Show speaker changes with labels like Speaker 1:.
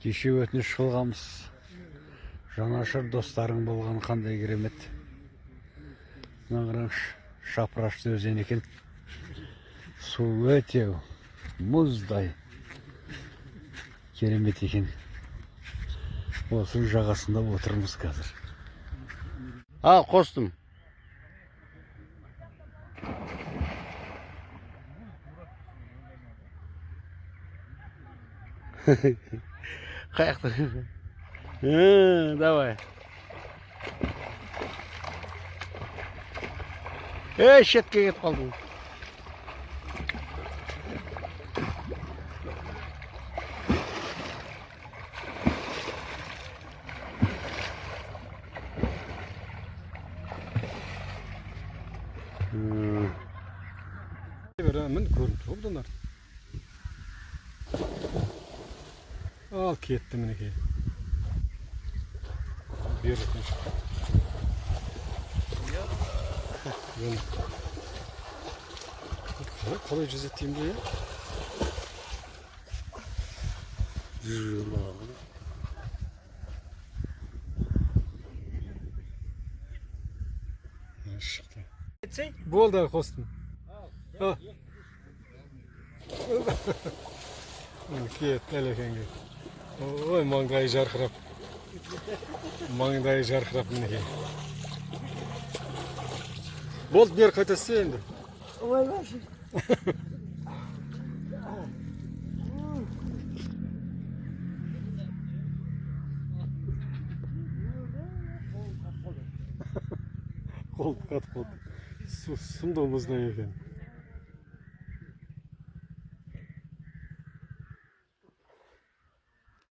Speaker 1: Кеше өтініш қылғанбыз. Жанашыр достарың болған қандай керемет. Мына қараңызшы, шапырашты өзен екен. Су өте мұздай. Керемет екен. Осының жағасында отырмыз қазір. Ал, қостым. Қаяқты? Давай. Шетке кетіп қалдың.
Speaker 2: Мін көрінді олдынар. Ал кетті мінекей. Бер жақтан шықты. Қалай жүзеттеймін де, шықты. Болды қостым. Кетті әлекенге. Ой, маңдайы жарқырап. Маңдайы жарқырап мінекей. Болды, бер қайтасы енді.
Speaker 3: Ой, башым.
Speaker 2: Қол қатып қалды. Су сымды мұздай екен.